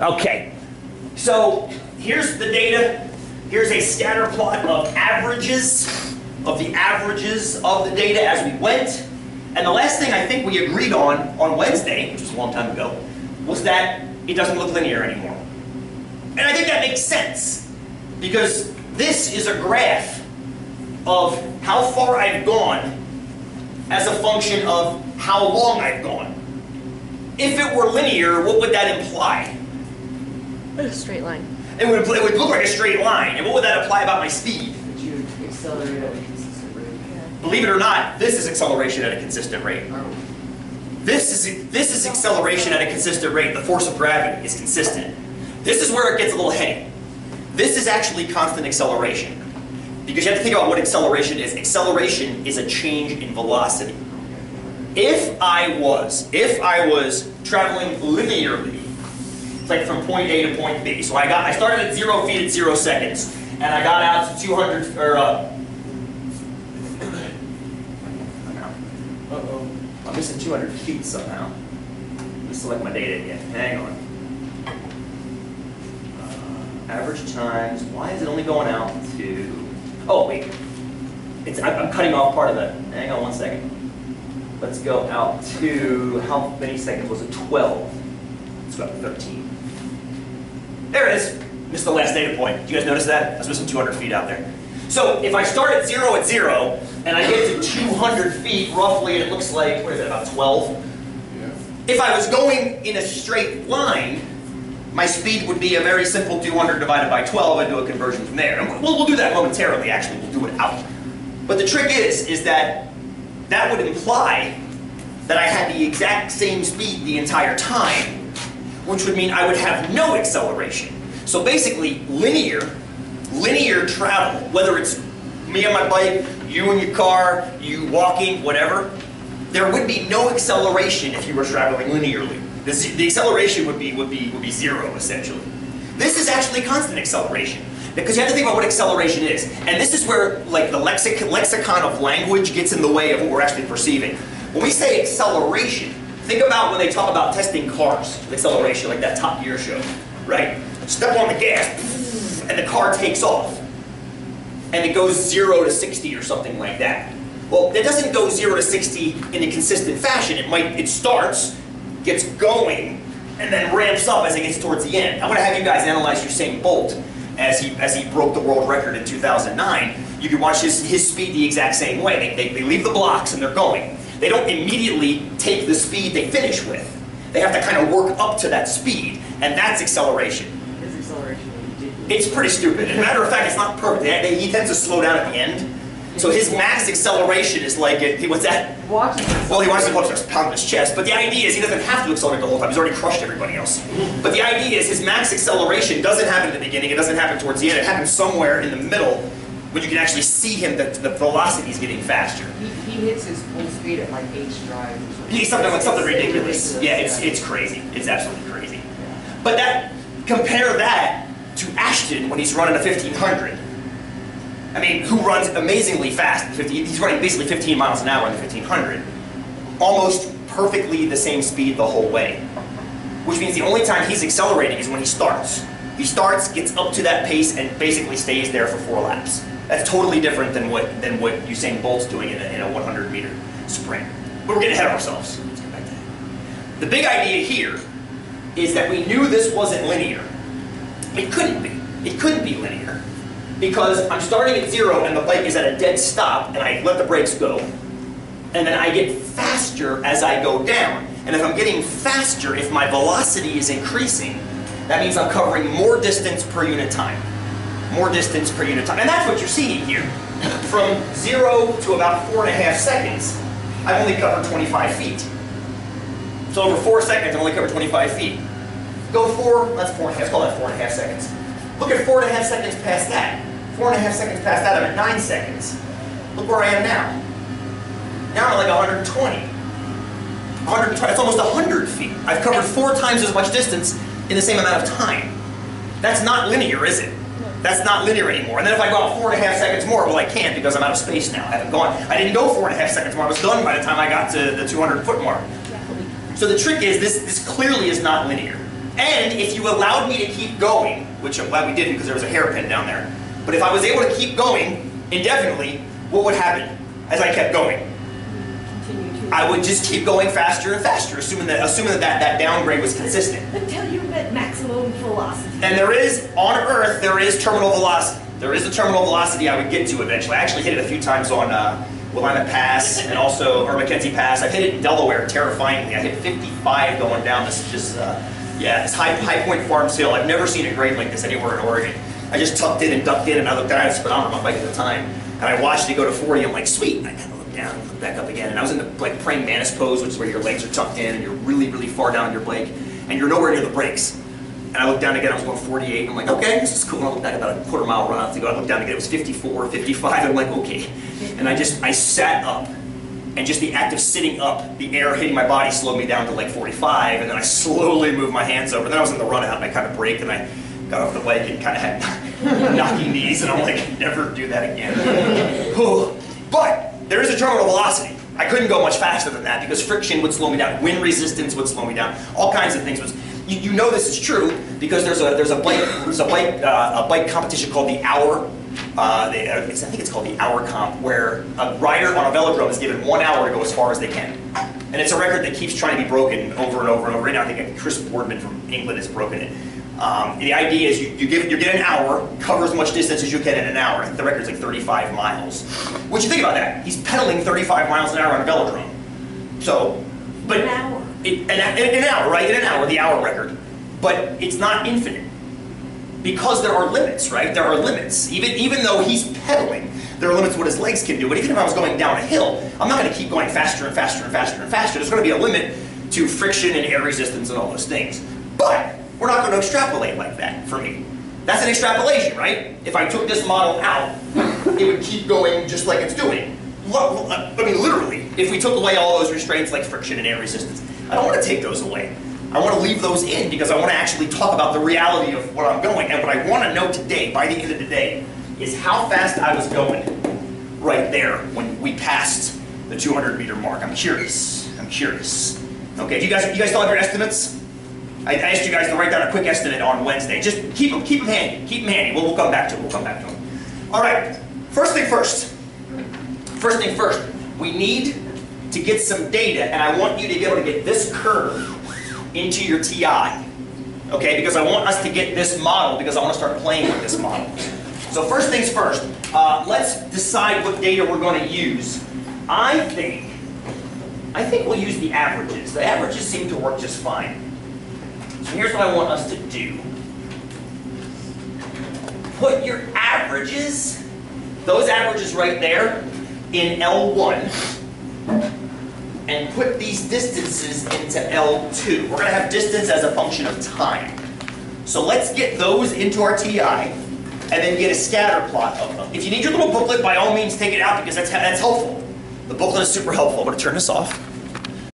Okay, so here's the data. Here's a scatter plot of averages, of the averages of the data as we went. And the last thing I think we agreed on Wednesday, which was a long time ago, was that it doesn't look linear anymore. And I think that makes sense, because this is a graph of how far I've gone as a function of how long I've gone. If it were linear, what would that imply? A straight line. It would look like a straight line. And what would that imply about my speed? Would you accelerate at a consistent rate? Yeah. Believe it or not, this is acceleration at a consistent rate. Oh. This is acceleration at a consistent rate. The force of gravity is consistent. This is where it gets a little heady. This is actually constant acceleration. Because you have to think about what acceleration is. Acceleration is a change in velocity. If I was traveling linearly, it's like from point A to point B. So I started at 0 feet at 0 seconds, and I got out to 200, or I'm missing 200 feet somehow. Let me select my data again. Hang on. Average times. Why is it only going out to? Oh wait, I'm cutting off part of that. Hang on 1 second. Let's go out to, how many seconds was it? 12. Let's go up to 13. There it is. Missed the last data point. Did you guys notice that? I was missing 200 feet out there. So if I start at 0 and I get to 200 feet roughly, and it looks like, what is it, about 12? Yeah. If I was going in a straight line, my speed would be a very simple 200 divided by 12 and do a conversion from there. And we'll do that momentarily, actually. We'll do it out. But the trick is that that would imply that I had the exact same speed the entire time, which would mean I would have no acceleration. So basically, linear travel, whether it's me on my bike, you in your car, you walking, whatever, there would be no acceleration if you were traveling linearly. The acceleration would be zero, essentially. This is actually constant acceleration, because you have to think about what acceleration is. And this is where like the lexicon of language gets in the way of what we're actually perceiving. When we say acceleration, think about when they talk about testing cars, acceleration, like that Top Gear show, right? Step on the gas, and the car takes off. And it goes 0 to 60 or something like that. Well, it doesn't go 0 to 60 in a consistent fashion. It starts, gets going, and then ramps up as it gets towards the end. I'm going to have you guys analyze Usain Bolt as he broke the world record in 2009. You can watch his speed the exact same way. They leave the blocks and they're going. They don't immediately take the speed they finish with. They have to kind of work up to that speed, and that's acceleration. His acceleration is ridiculous. It's pretty stupid. As a matter of fact, it's not perfect. He tends to slow down at the end. So his max acceleration is like, what's that? Watching. Well, he wants to pound his chest, but the idea is he doesn't have to accelerate the whole time. He's already crushed everybody else. But the idea is his max acceleration doesn't happen at the beginning, it doesn't happen towards the end, it happens somewhere in the middle when you can actually see him, the velocity is getting faster. He hits his full speed at like H drive or something. He's something ridiculous. Yeah, it's crazy. It's absolutely crazy. But compare that to Ashton when he's running a 1500. I mean, who runs amazingly fast. He's running basically 15 miles an hour in the 1500. Almost perfectly the same speed the whole way. Which means the only time he's accelerating is when he starts. He starts, gets up to that pace, and basically stays there for 4 laps. That's totally different than what Usain Bolt's doing in a 100-meter sprint. But we're getting ahead of ourselves. Let's get back to that. The big idea here is that we knew this wasn't linear. It couldn't be. It couldn't be linear. Because I'm starting at 0 and the bike is at a dead stop and I let the brakes go. And then I get faster as I go down. And if I'm getting faster, if my velocity is increasing, that means I'm covering more distance per unit time. More distance per unit time. And that's what you're seeing here. From 0 to about 4.5 seconds, I've only covered 25 feet. So over 4 seconds, I've only covered 25 feet. Go 4, that's 4.5, let's call that 4.5 seconds. Look at 4.5 seconds past that. 4.5 seconds past that, I'm at 9 seconds. Look where I am now. Now I'm at like 120. 120, it's almost 100 feet. I've covered 4 times as much distance in the same amount of time. That's not linear, is it? That's not linear anymore. And then if I go out 4.5 seconds more, well I can't because I'm out of space now. I haven't gone. I didn't go 4.5 seconds more. I was done by the time I got to the 200-foot mark. So the trick is, this clearly is not linear. And if you allowed me to keep going, which I'm glad we didn't because there was a hairpin down there, but if I was able to keep going indefinitely, what would happen as I kept going? I would just keep going faster and faster, assuming that downgrade was consistent. Until you met maximum velocity. And there is, on Earth, there is terminal velocity. There is a terminal velocity I would get to eventually. I actually hit it a few times on Willamette Pass and also, or Mackenzie Pass. I've hit it in Delaware terrifyingly. I hit 55 going down this High Point Farms Hill. I've never seen a grade like this anywhere in Oregon. I just tucked in and ducked in, and I looked down at the speedometer on my bike at the time, and I watched it go to 40. I'm like, sweet. And I kind of looked down and looked back up again, and I was in the praying mantis pose, which is where your legs are tucked in and you're really, really far down on your bike, and you're nowhere near the brakes. And I looked down again, I was going 48, and I'm like, okay, this is cool. And I looked back about a quarter-mile run out to go. I looked down again, it was 54, 55, and I'm like, okay. And I sat up, and just the act of sitting up, the air hitting my body slowed me down to like 45, and then I slowly moved my hands over. And then I was in the run out, and I kind of braked, and I got off the bike and kind of had knocking knees, and I'm like, never do that again. But there is a terminal velocity. I couldn't go much faster than that because friction would slow me down, wind resistance would slow me down, all kinds of things. You know this is true because there's a bike competition called the Hour. I think it's called the Hour Comp, where a rider on a velodrome is given 1 hour to go as far as they can, and it's a record that keeps trying to be broken over and over and over. Right now, I think Chris Boardman from England has broken it. The idea is you get an hour, cover as much distance as you can in an hour. I think the record's like 35 miles. What you think about that? He's pedaling 35 miles an hour on a velodrome. So, but An hour. In an hour, right? In an hour, the hour record. But it's not infinite. Because there are limits, right? There are limits. Even though he's pedaling, there are limits to what his legs can do. But even if I was going down a hill, I'm not going to keep going faster and faster and faster and faster. There's going to be a limit to friction and air resistance and all those things. But we're not going to extrapolate like that for me. That's an extrapolation, right? If I took this model out, it would keep going just like it's doing. I mean, literally, if we took away all those restraints like friction and air resistance, I don't want to take those away. I want to leave those in because I want to actually talk about the reality of where I'm going. And what I want to know today, by the end of the day, is how fast I was going right there when we passed the 200-meter mark. I'm curious. Okay, you guys still have your estimates? I asked you guys to write down a quick estimate on Wednesday. Just keep them handy. Keep them handy. We'll come back to them. All right. First thing first. We need to get some data, and I want you to be able to get this curve into your TI. Okay? Because I want us to get this model because I want to start playing with this model. So first things first. Let's decide what data we're going to use. I think we'll use the averages. The averages seem to work just fine. So here's what I want us to do. Put your averages, those averages right there, in L1, and put these distances into L2. We're going to have distance as a function of time. So let's get those into our TI, and then get a scatter plot of them. If you need your little booklet, by all means take it out because that's helpful. The booklet is super helpful. I'm going to turn this off.